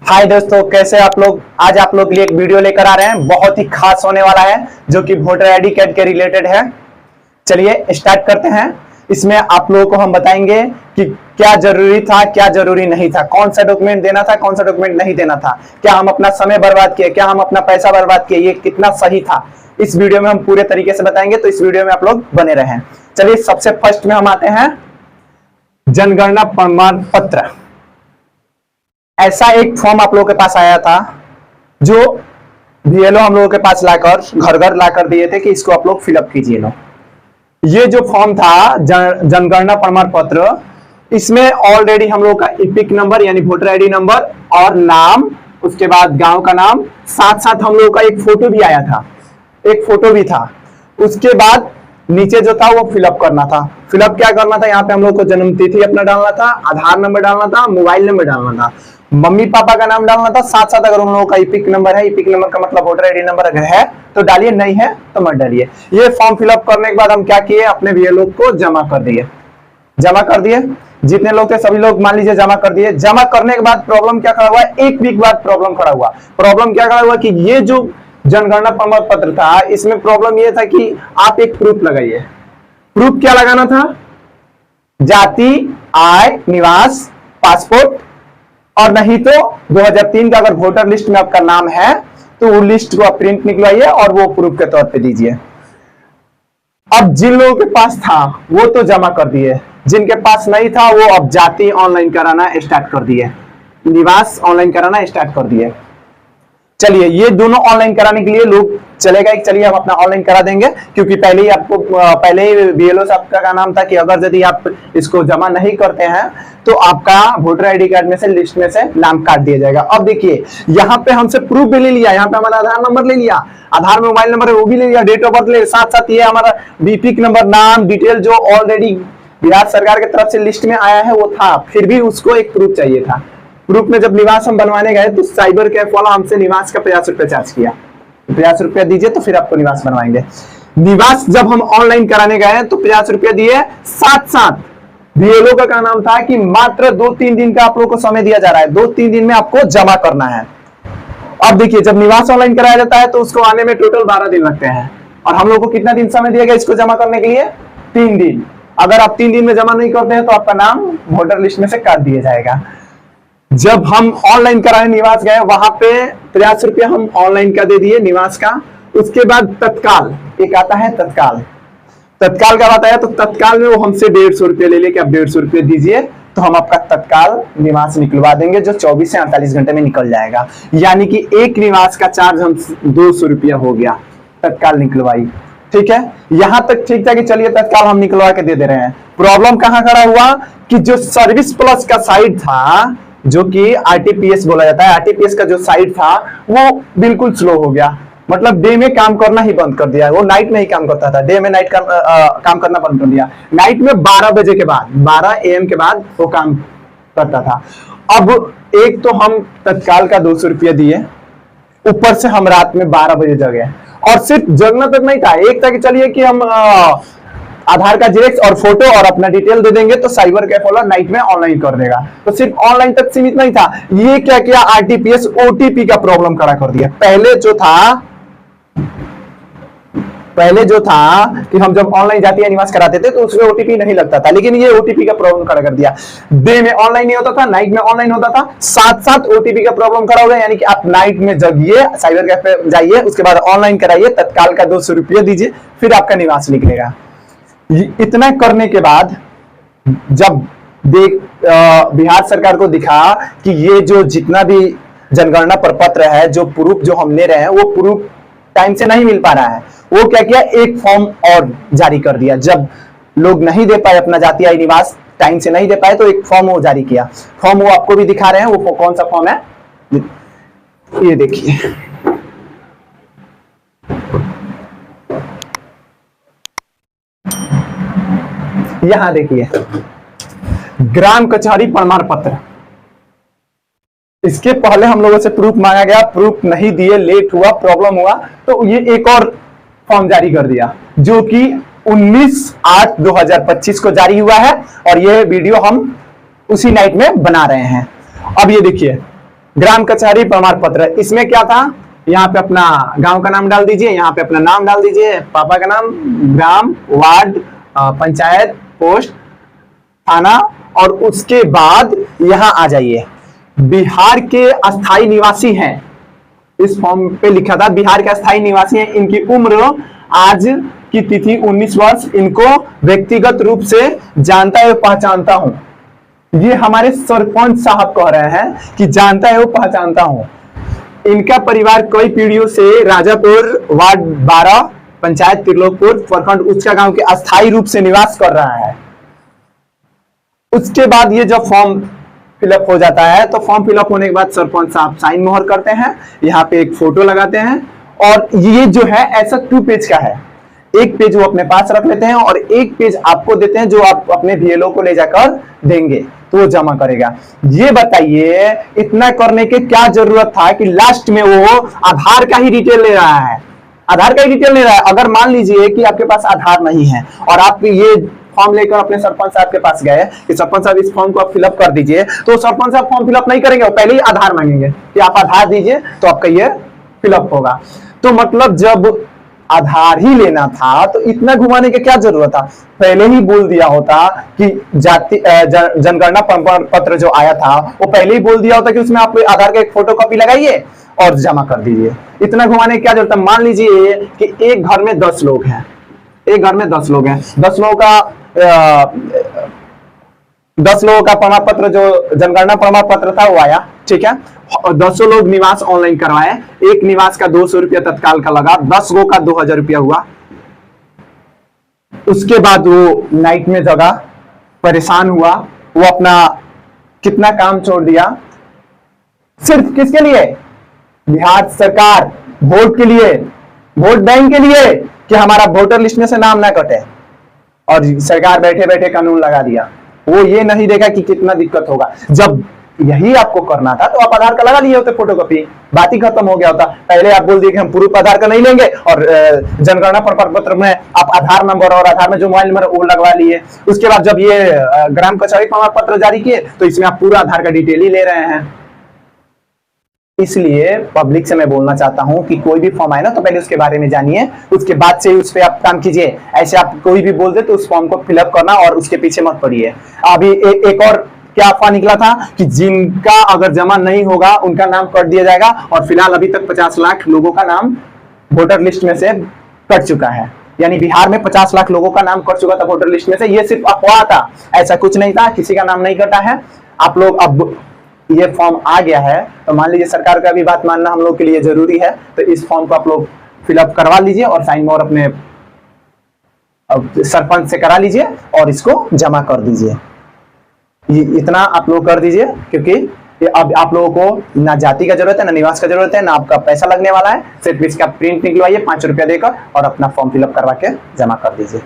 हाय दोस्तों, कैसे आप लोग। आज आप लोग के लिए एक वीडियो लेकर आ रहे हैं, बहुत ही खास होने वाला है जो कि वोटर आईडी कार्ड के रिलेटेड है। चलिए स्टार्ट करते हैं। इसमें आप लोगों को हम बताएंगे कि क्या जरूरी था, क्या जरूरी नहीं था, कौन सा डॉक्यूमेंट देना था, कौन सा डॉक्यूमेंट नहीं देना था, क्या हम अपना समय बर्बाद किए, क्या हम अपना पैसा बर्बाद किए, ये कितना सही था। इस वीडियो में हम पूरे तरीके से बताएंगे, तो इस वीडियो में आप लोग बने रहें। चलिए सबसे फर्स्ट में हम आते हैं जनगणना प्रमाण पत्र। ऐसा एक फॉर्म आप लोगों के पास आया था जो बीएलओ हम लोगों के पास लाकर घर घर लाकर दिए थे कि इसको आप लोग फिलअप कीजिए लो। ये जो फॉर्म था जनगणना प्रमाण पत्र, इसमें ऑलरेडी हम लोगों का इपिक नंबर यानी वोटर आईडी नंबर और नाम, उसके बाद गांव का नाम, साथ साथ हम लोगों का एक फोटो भी आया था, एक फोटो भी था। उसके बाद नीचे जो था वो फिलअप करना था। फिलअप क्या करना था, यहाँ पे हम लोग को जन्म तिथि अपना डालना था, आधार नंबर डालना था, मोबाइल नंबर डालना था, मम्मी पापा का नाम डालना था, साथ साथ अगर उन लोगों का इपिक नंबर है, इपिक नंबर का मतलब वोटर आईडी नंबर अगर है तो डालिए, नहीं है तो मत डालिए। ये फॉर्म फिलअप करने के बाद हम क्या किए, अपने बीएलओ को जमा कर दिए। जमा कर दिए, जितने लोग थे सभी लोग मान लीजिए जमा कर दिए। जमा करने के बाद प्रॉब्लम क्या खड़ा हुआ, एक वीक बाद प्रॉब्लम खड़ा हुआ। प्रॉब्लम क्या खड़ा हुआ कि ये जो जनगणना प्रमाण पत्र था, इसमें प्रॉब्लम ये था कि आप एक प्रूफ लगाइए। प्रूफ क्या लगाना था, जाति, आय, निवास, पासपोर्ट, और नहीं तो 2003 का अगर वोटर लिस्ट में आपका नाम है तो वो लिस्ट को आप प्रिंट निकलवाइए और वो प्रूफ के तौर पे दीजिए। अब जिन लोगों के पास था वो तो जमा कर दिए, जिनके पास नहीं था वो अब जाति ऑनलाइन कराना स्टार्ट कर दिए, निवास ऑनलाइन कराना स्टार्ट कर दिए। चलिए ये दोनों ऑनलाइन कराने के लिए लोग चलेगा, चलिए हम अपना ऑनलाइन करा देंगे, क्योंकि पहले ही आपको पहले ही बीएलओ साहब का नाम था कि अगर यदि आप इसको जमा नहीं करते हैं तो आपका वोटर आईडी कार्ड में से लिस्ट में से नाम काट दिया जाएगा। अब देखिए यहाँ पे हमसे प्रूफ भी ले लिया, यहाँ पे हमारा आधार नंबर ले लिया, आधार में मोबाइल नंबर है वो भी ले लिया, डेट ऑफ बर्थ ले, साथ साथ ये हमारा बीपिक नंबर, नाम, डिटेल जो ऑलरेडी बिहार सरकार की तरफ से लिस्ट में आया है वो था, फिर भी उसको एक प्रूफ चाहिए था। प्रूफ में जब निवास हम बनवाने गए तो साइबर कैफ वाला हमसे निवास का 50 रुपया चार्ज किया। 50 रुपया दीजिए तो फिर आपको निवास बनवाएंगे। निवास जब हम ऑनलाइन कराने गए तो 50 रुपया दिए, साथ साथ बीएलओ का नाम था कि मात्र 2-3 दिन का आप लोगों को समय दिया जा रहा है, 2-3 दिन में आपको जमा करना है। अब देखिए जब निवास ऑनलाइन कराया जाता है तो उसको आने में टोटल 12 दिन लगते हैं, और हम लोग को कितना दिन समय दिया गया इसको जमा करने के लिए, 3 दिन। अगर आप 3 दिन में जमा नहीं करते हैं तो आपका नाम वोटर लिस्ट में से काट दिया जाएगा। जब हम ऑनलाइन कराने निवास गए वहां पे 50 रुपया हम ऑनलाइन का दे दिए निवास का। उसके बाद तत्काल एक आता है, तत्काल का बताया तो तत्काल में वो हमसे 150 रुपया ले लेके आप 150 रुपया दीजिए तो हम आपका तत्काल निवास निकलवा देंगे, जो 24 से 48 घंटे में निकल जाएगा। यानी कि एक निवास का चार्ज हम 200 रुपया हो गया, तत्काल निकलवाई। ठीक है, यहां तक ठीक था कि चलिए तत्काल हम निकलवा के दे रहे हैं। प्रॉब्लम कहां खड़ा हुआ कि जो सर्विस प्लस का साइट था, जो कि आरटीपीएस बोला जाता है, आरटीपीएस का जो साइट था वो बिल्कुल स्लो हो गया, मतलब डे में काम करना ही बंद कर दिया। वो नाइट में ही काम करता था, डे में नाइट काम करना बंद कर दिया। नाइट में 12 बजे के बाद, 12 AM के बाद वो काम करता था। अब एक तो हम तत्काल का 200 रुपया दिए, ऊपर से हम रात में 12 बजे जगे, और सिर्फ जगना तक नहीं था, एक था कि चलिए कि हम आधार का जेरेक्स और फोटो और अपना डिटेल दे देंगे तो साइबर कैफ वाला नाइट में ऑनलाइन कर देगा। तो सिर्फ ऑनलाइन तक सीमित नहीं था, ये क्या किया, आरटीपीएस ओटीपी का प्रॉब्लम खड़ा कर दिया। पहले जो था कि हम जब ऑनलाइन जाति या निवास कराते थे तो उसमें ओटीपी नहीं लगता था, लेकिन ये ओटीपी का प्रॉब्लम खड़ा कर दिया। डे में ऑनलाइन नहीं होता था, नाइट में ऑनलाइन होता था, साथ साथ ओटीपी का प्रॉब्लम खड़ा हो गया। यानी कि आप नाइट में जगिए, साइबर कैफ पे जाइए, उसके बाद ऑनलाइन कराइए, तत्काल का 200 रुपया दीजिए, फिर आपका निवास निकलेगा। इतना करने के बाद जब बिहार सरकार को दिखा कि ये जो जितना भी जनगणना प्रपत्र है, जो प्रूफ जो हम ले रहे हैं वो प्रूफ टाइम से नहीं मिल पा रहा है, वो क्या किया, एक फॉर्म और जारी कर दिया। जब लोग नहीं दे पाए अपना जाति आय निवास टाइम से नहीं दे पाए तो एक फॉर्म वो जारी किया। फॉर्म वो आपको भी दिखा रहे हैं, वो कौन सा फॉर्म है, ये देखिए। यहां देखिए, ग्राम कचहरी प्रमाण पत्र। इसके पहले हम लोगों से प्रूफ मांगा गया, प्रूफ नहीं दिए, लेट हुआ, प्रॉब्लम हुआ, तो ये एक और फॉर्म जारी कर दिया, जो कि 19/8/2025 को जारी हुआ है, और ये वीडियो हम उसी नाइट में बना रहे हैं। अब ये देखिए, ग्राम कचहरी प्रमाण पत्र, इसमें क्या था, यहाँ पे अपना गांव का नाम डाल दीजिए, यहाँ पे अपना नाम डाल दीजिए, पापा का नाम, ग्राम, वार्ड, पंचायत, पोस्ट, थाना, और उसके बाद यहाँ आ जाइए, बिहार के अस्थाई निवासी हैं। इस फॉर्म पे लिखा था बिहार के अस्थाई निवासी हैं, इनकी उम्र आज की तिथि 19 वर्ष, इनको व्यक्तिगत रूप से जानता है पहचानता हूं। ये हमारे सरपंच साहब कह रहे हैं कि जानता है वो पहचानता हूं। इनका परिवार कई पीढ़ियों से राजापुर वार्ड 12 पंचायत त्रिलोकपुर प्रखंड उच्चा गांव के अस्थायी रूप से निवास कर रहा है। उसके बाद ये जब फॉर्म फिलअप हो जाता है तो फॉर्म फिलअप होने के बाद सरपंच साहब साइन मोहर करते हैं, यहाँ पे एक फोटो लगाते हैं, और ये जो है ऐसा 2 पेज का है। एक पेज वो अपने पास रख लेते हैं और एक पेज आपको देते हैं जो आप अपने VLO को ले जाकर देंगे तो वो जमा करेगा। ये बताइए इतना करने के क्या जरूरत था कि लास्ट में वो आधार का ही डिटेल ले रहा है, आधार का ही डिटेल ले रहा है। अगर मान लीजिए कि आपके पास आधार नहीं है और आप ये फॉर्म लेकर अपने सरपंच साहब के पास गए कि सरपंच साहब इस फॉर्म को आप फिलअप कर दीजिए, तो सरपंच साहब फॉर्म फिलअप नहीं करेंगे, वो पहले ही आधार मांगेंगे कि आप आधार दीजिए तो आपका ये फिलअप होगा। तो मतलब जब आधार ही लेना था तो इतना घुमाने की क्या जरूरत था, पहले ही बोल दिया होता कि जाति जनगणना प्रमाण पत्र जो आया था वो पहले ही बोल दिया होता कि उसमें आप आधार का एक फोटोकॉपी लगाइए और जमा कर दीजिए। इतना घुमाने की क्या जरूरत है। मान लीजिए कि एक घर में 10 लोग हैं, एक घर में 10 लोग हैं, 10 लोगों का प्रमाण पत्र जो जनगणना प्रमाण पत्र था वो आया, ठीक है, 10 लोग निवास ऑनलाइन करवाए, एक निवास का 200 रुपया तत्काल का लगा, 10 गो का 2000 रुपया हुआ। उसके बाद वो नाइट में जगा, परेशान हुआ, वो अपना कितना काम छोड़ दिया, सिर्फ किसके लिए, बिहार सरकार, वोट के लिए, वोट बैंक के लिए कि हमारा वोटर लिस्ट में से नाम ना कटे, और सरकार बैठे बैठे कानून लगा दिया। वो ये नहीं देखा कि कितना दिक्कत होगा। जब यही आपको करना था तो आप आधार का लगा लिए होते फोटोकॉपी, बात ही खत्म हो गया होता। पहले आप बोल दिए कि हम प्रूफ आधार का नहीं लेंगे और जनगणना प्रमाण पत्र में आप आधार नंबर और आधार में जो मोबाइल नंबर वो लगवा लिए। उसके बाद जब ये ग्राम कचहरी प्रमाण पत्र जारी किए तो इसमें आप पूरा आधार का डिटेल ही ले रहे हैं। इसलिए पब्लिक से मैं बोलना चाहता हूं कि कोई भी फॉर्म आए ना तो पहले उसके बारे में जानिए, उसके बाद से उस पर आप काम कीजिए। ऐसे आप कोई भी बोल दे तो उस फॉर्म को फिलअप करना और उसके पीछे मत पड़िए। अभी एक और क्या अफवाह निकला था कि जिनका अगर जमा नहीं होगा उनका नाम कट दिया जाएगा, और फिलहाल अभी तक 50 लाख लोगों का नाम वोटर लिस्ट में से कट चुका है। यानी बिहार में 50 लाख लोगों का नाम कट चुका था वोटर लिस्ट में से। ये सिर्फ अफवाह था, ऐसा कुछ नहीं था, किसी का नाम नहीं कटा है। आप लोग अब ये फॉर्म आ गया है तो मान लीजिए सरकार का भी बात मानना हम लोग के लिए जरूरी है, तो इस फॉर्म को आप लोग फिलअप करवा लीजिए और साइन मोहर अपने सरपंच से करा लीजिए और इसको जमा कर दीजिए। इतना आप लोग कर दीजिए, क्योंकि अब आप लोगों को ना जाति का जरूरत है, ना निवास का जरूरत है, ना आपका पैसा लगने वाला है। सिर्फ इसका प्रिंट निकलवाइए 5 रुपया देकर और अपना फॉर्म फिलअप करवा के जमा कर दीजिए।